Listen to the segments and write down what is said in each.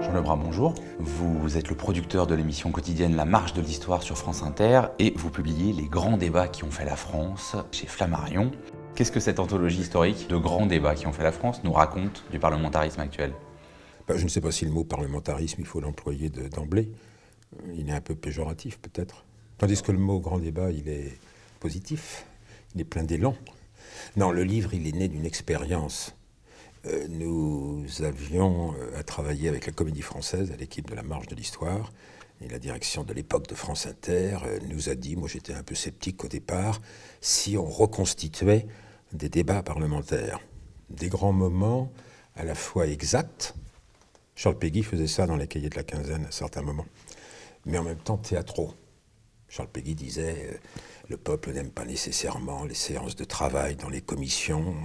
Jean Lebras, bonjour. Vous êtes le producteur de l'émission quotidienne La Marche de l'Histoire sur France Inter et vous publiez Les grands débats qui ont fait la France chez Flammarion. Qu'est-ce que cette anthologie historique de grands débats qui ont fait la France nous raconte du parlementarisme actuel? Je ne sais pas si le mot parlementarisme, il faut l'employer d'emblée. Il est un peu péjoratif peut-être. Tandis que le mot grand débat, il est positif, il est plein d'élan. Non, le livre, il est né d'une expérience. Nous avions à travailler avec la Comédie Française, à l'équipe de La Marche de l'Histoire, et la direction de l'époque de France Inter nous a dit, moi j'étais un peu sceptique au départ, si on reconstituait des débats parlementaires, des grands moments à la fois exacts. Charles Péguy faisait ça dans les cahiers de la quinzaine à certains moments, mais en même temps théâtraux. Charles Péguy disait le peuple n'aime pas nécessairement les séances de travail dans les commissions,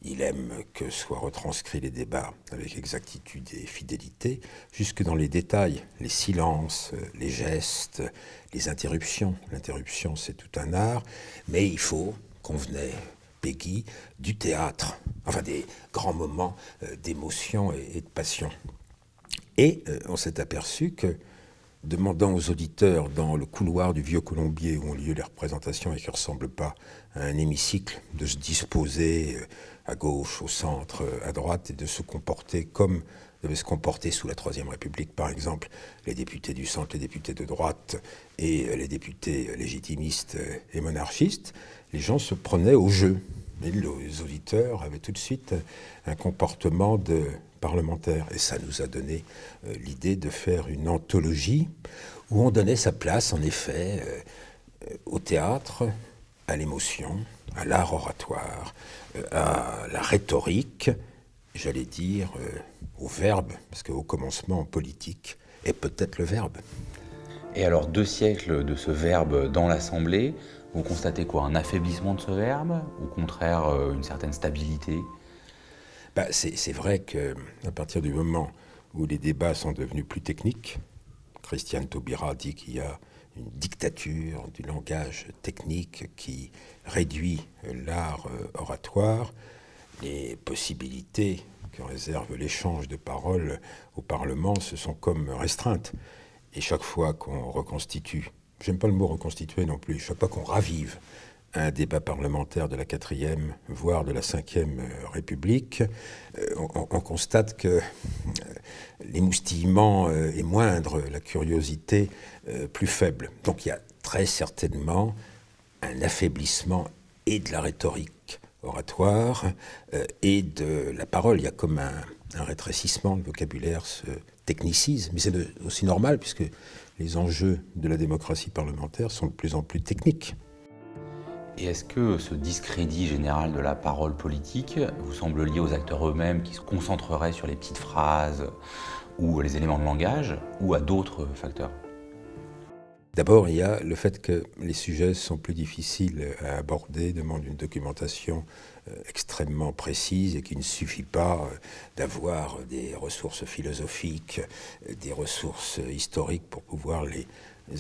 il aime que soient retranscrits les débats avec exactitude et fidélité, jusque dans les détails, les silences, les gestes, les interruptions. L'interruption, c'est tout un art, mais il faut, convenait Péguy, du théâtre, enfin des grands moments d'émotion et de passion. Et on s'est aperçu que, demandant aux auditeurs dans le couloir du Vieux Colombier où ont lieu les représentations et qui ne ressemblent pas à un hémicycle, de se disposer à gauche, au centre, à droite et de se comporter comme devaient se comporter sous la Troisième République, par exemple, les députés du centre, les députés de droite et les députés légitimistes et monarchistes, les gens se prenaient au jeu. Et les auditeurs avaient tout de suite un comportement de parlementaire. Et ça nous a donné l'idée de faire une anthologie où on donnait sa place, en effet, au théâtre, à l'émotion, à l'art oratoire, à la rhétorique, j'allais dire au verbe, parce qu'au commencement en politique est peut-être le verbe. Et alors, 2 siècles de ce verbe dans l'Assemblée, vous constatez quoi? Un affaiblissement de ce verbe? Au contraire, une certaine stabilité? C'est vrai qu'à partir du moment où les débats sont devenus plus techniques, Christiane Taubira dit qu'il y a une dictature du langage technique qui réduit l'art oratoire, les possibilités que réserve l'échange de paroles au Parlement se sont comme restreintes. Et chaque fois qu'on reconstitue, j'aime pas le mot reconstituer non plus, chaque fois qu'on ravive un débat parlementaire de la 4e, voire de la 5e République, on constate que l'émoustillement est moindre, la curiosité plus faible. Donc il y a très certainement un affaiblissement et de la rhétorique oratoire et de la parole. Il y a comme un rétrécissement, le vocabulaire se technicise, mais c'est aussi normal puisque les enjeux de la démocratie parlementaire sont de plus en plus techniques. Et est-ce que ce discrédit général de la parole politique vous semble lié aux acteurs eux-mêmes qui se concentreraient sur les petites phrases ou les éléments de langage, ou à d'autres facteurs? D'abord, il y a le fait que les sujets sont plus difficiles à aborder, demandent une documentation extrêmement précise et qu'il ne suffit pas d'avoir des ressources philosophiques, des ressources historiques pour pouvoir les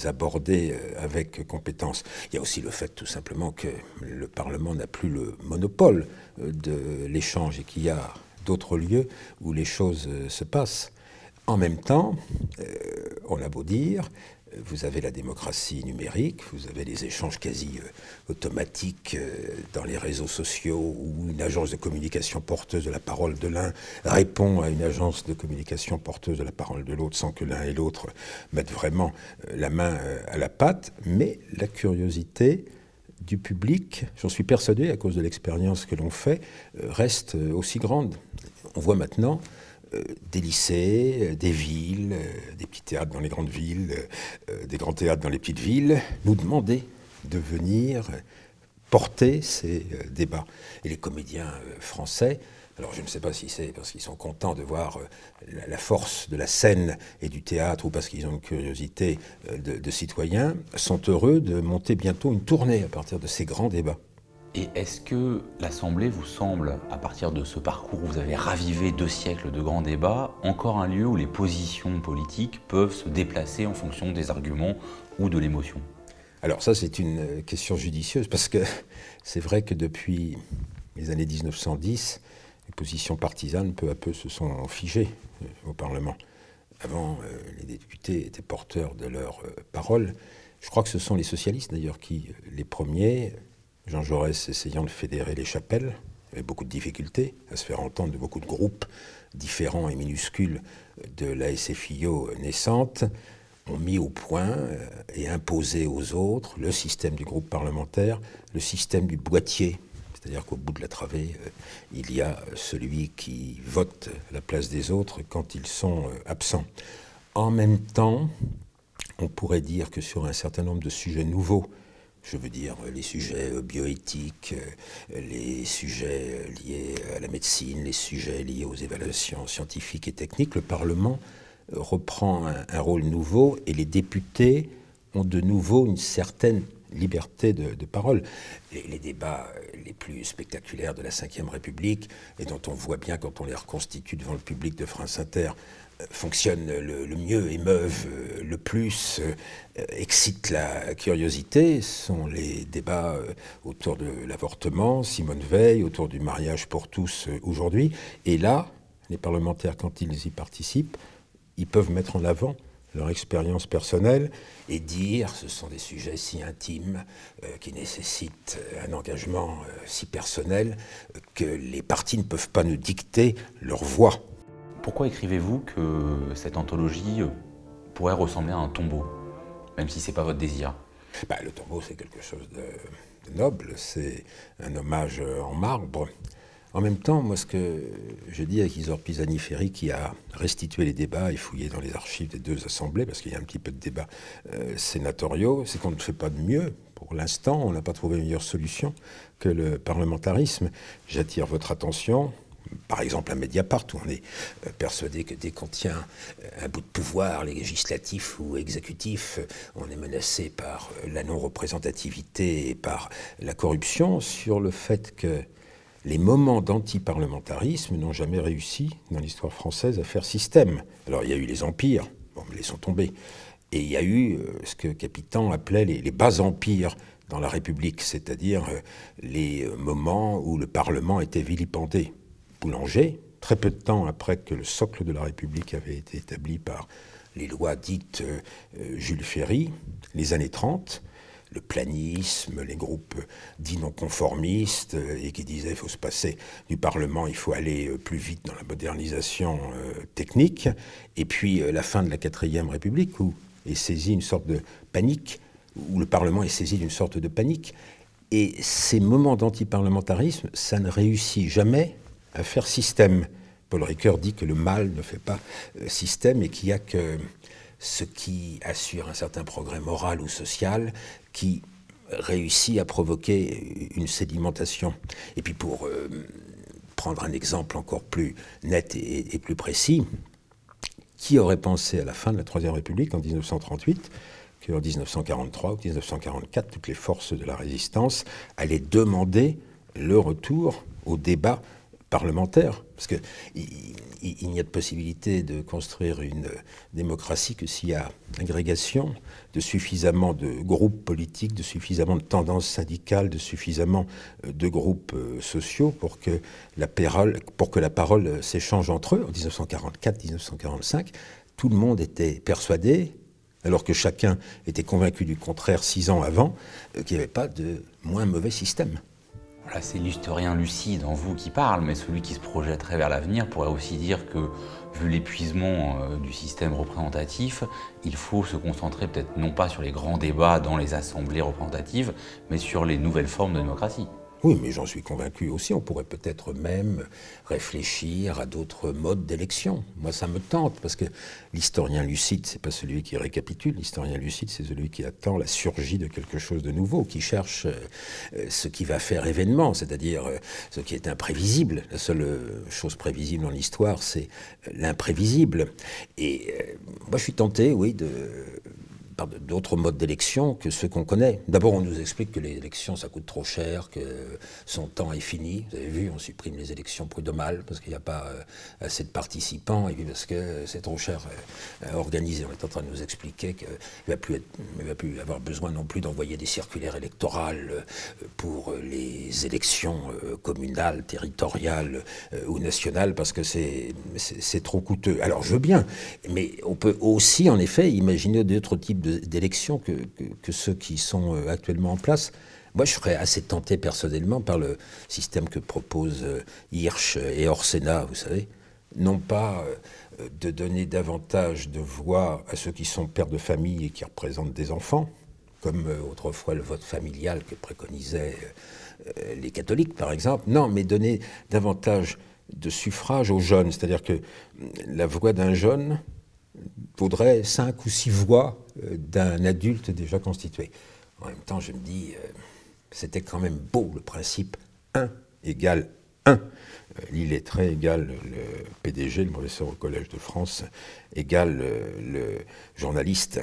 aborder avec compétence. Il y a aussi le fait tout simplement que le Parlement n'a plus le monopole de l'échange et qu'il y a d'autres lieux où les choses se passent. En même temps, on a beau dire, vous avez la démocratie numérique, vous avez les échanges quasi automatiques dans les réseaux sociaux où une agence de communication porteuse de la parole de l'un répond à une agence de communication porteuse de la parole de l'autre sans que l'un et l'autre mettent vraiment la main à la pâte. Mais la curiosité du public, j'en suis persuadé à cause de l'expérience que l'on fait, reste aussi grande. On voit maintenant des lycées, des villes, des petits théâtres dans les grandes villes, des grands théâtres dans les petites villes, nous demander de venir porter ces débats. Et les comédiens français, alors je ne sais pas si c'est parce qu'ils sont contents de voir la force de la scène et du théâtre ou parce qu'ils ont une curiosité de citoyens, sont heureux de monter bientôt une tournée à partir de ces grands débats. Et est-ce que l'Assemblée vous semble, à partir de ce parcours où vous avez ravivé 2 siècles de grands débats, encore un lieu où les positions politiques peuvent se déplacer en fonction des arguments ou de l'émotion? Alors ça, c'est une question judicieuse, parce que c'est vrai que depuis les années 1910, les positions partisanes, peu à peu, se sont figées au Parlement. Avant, les députés étaient porteurs de leurs paroles. Je crois que ce sont les socialistes, d'ailleurs, qui, les premiers, Jean Jaurès essayant de fédérer les chapelles, avec beaucoup de difficultés à se faire entendre de beaucoup de groupes différents et minuscules de la SFIO naissante, ont mis au point et imposé aux autres le système du groupe parlementaire, le système du boîtier. C'est-à-dire qu'au bout de la travée, il y a celui qui vote à la place des autres quand ils sont absents. En même temps, on pourrait dire que sur un certain nombre de sujets nouveaux, je veux dire les sujets bioéthiques, les sujets liés à la médecine, les sujets liés aux évaluations scientifiques et techniques, le Parlement reprend un rôle nouveau et les députés ont de nouveau une certaine liberté de parole. Les débats les plus spectaculaires de la Ve République, et dont on voit bien quand on les reconstitue devant le public de France Inter, fonctionnent le mieux, émeuvent le plus, excitent la curiosité, sont les débats autour de l'avortement, Simone Veil, autour du mariage pour tous aujourd'hui. Et là, les parlementaires, quand ils y participent, ils peuvent mettre en avant leur expérience personnelle et dire ce sont des sujets si intimes qui nécessitent un engagement si personnel que les partis ne peuvent pas nous dicter leur voix. Pourquoi écrivez-vous que cette anthologie pourrait ressembler à un tombeau, même si ce n'est pas votre désir? Le tombeau, c'est quelque chose de noble, c'est un hommage en marbre. En même temps, moi, ce que je dis avec Isor Pisani-Ferry, qui a restitué les débats et fouillé dans les archives des deux assemblées, parce qu'il y a un petit peu de débats sénatoriaux, c'est qu'on ne fait pas de mieux. Pour l'instant, on n'a pas trouvé une meilleure solution que le parlementarisme. J'attire votre attention, par exemple à Mediapart, où on est persuadé que dès qu'on tient un bout de pouvoir législatif ou exécutif, on est menacé par la non-représentativité et par la corruption, sur le fait que les moments d'antiparlementarisme n'ont jamais réussi dans l'histoire française à faire système. Alors il y a eu les empires, bon, mais ils sont tombés. Et il y a eu ce que Capitan appelait les bas empires dans la République, c'est-à-dire les moments où le Parlement était vilipendé. Boulanger, très peu de temps après que le socle de la République avait été établi par les lois dites Jules Ferry, les années 30, le planisme, les groupes dits non-conformistes et qui disaient qu'il faut se passer du Parlement, il faut aller plus vite dans la modernisation technique, et puis la fin de la 4e République où est saisie une sorte de panique, où le Parlement est saisi d'une sorte de panique. Et ces moments d'antiparlementarisme, ça ne réussit jamais à faire système. Paul Ricoeur dit que le mal ne fait pas système et qu'il n'y a que ce qui assure un certain progrès moral ou social qui réussit à provoquer une sédimentation. Et puis pour prendre un exemple encore plus net et plus précis, qui aurait pensé à la fin de la Troisième République, en 1938, qu'en 1943 ou 1944, toutes les forces de la résistance allaient demander le retour au débat parlementaire, parce qu'il n'y a de possibilité de construire une démocratie que s'il y a agrégation de suffisamment de groupes politiques, de suffisamment de tendances syndicales, de suffisamment de groupes sociaux pour que la parole s'échange entre eux. En 1944-1945, tout le monde était persuadé, alors que chacun était convaincu du contraire 6 ans avant, qu'il n'y avait pas de moins mauvais système. Voilà, c'est l'historien lucide en vous qui parle, mais celui qui se projetterait vers l'avenir pourrait aussi dire que, vu l'épuisement du système représentatif, il faut se concentrer peut-être non pas sur les grands débats dans les assemblées représentatives, mais sur les nouvelles formes de démocratie. Oui, mais j'en suis convaincu aussi. On pourrait peut-être même réfléchir à d'autres modes d'élection. Moi, ça me tente, parce que l'historien lucide, c'est pas celui qui récapitule. L'historien lucide, c'est celui qui attend la surgie de quelque chose de nouveau, qui cherche ce qui va faire événement, c'est-à-dire ce qui est imprévisible. La seule chose prévisible dans l'histoire, c'est l'imprévisible. Et moi, je suis tenté, oui, par d'autres modes d'élection que ceux qu'on connaît. D'abord, on nous explique que les élections, ça coûte trop cher, que son temps est fini. Vous avez vu, on supprime les élections prud'homales parce qu'il n'y a pas assez de participants et puis parce que c'est trop cher à organiser. On est en train de nous expliquer qu'il ne va plus avoir besoin non plus d'envoyer des circulaires électorales pour les élections communales, territoriales ou nationales parce que c'est trop coûteux. Alors, je veux bien, mais on peut aussi, en effet, imaginer d'autres types d'élections que ceux qui sont actuellement en place. Moi, je serais assez tenté personnellement par le système que proposent Hirsch et Orsena, vous savez, non pas de donner davantage de voix à ceux qui sont pères de famille et qui représentent des enfants, comme autrefois le vote familial que préconisaient les catholiques, par exemple. Non, mais donner davantage de suffrage aux jeunes, c'est-à-dire que la voix d'un jeune vaudrait 5 ou 6 voix d'un adulte déjà constitué. En même temps, je me dis, c'était quand même beau le principe 1 égale 1. L'illettré égale le PDG, le professeur au Collège de France, égale le journaliste,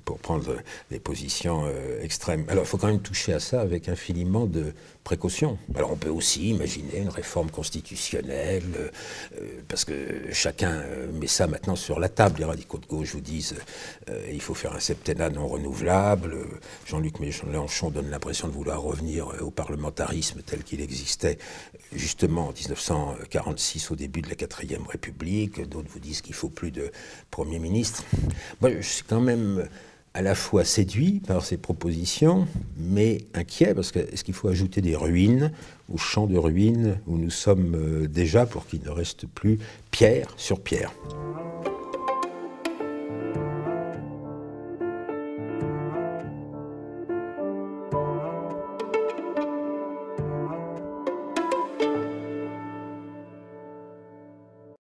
pour prendre des positions extrêmes. Alors il faut quand même toucher à ça avec infiniment de précaution. Alors on peut aussi imaginer une réforme constitutionnelle, parce que chacun met ça maintenant sur la table. Les radicaux de gauche vous disent il faut faire un septennat non renouvelable. Jean-Luc Mélenchon donne l'impression de vouloir revenir au parlementarisme tel qu'il existait justement en 1946, au début de la 4e République. D'autres vous disent qu'il faut plus de Premier ministre. Moi, je suis quand même à la fois séduit par ces propositions, mais inquiet, parce que est-ce qu'il faut ajouter des ruines au champ de ruines où nous sommes déjà pour qu'il ne reste plus pierre sur pierre ?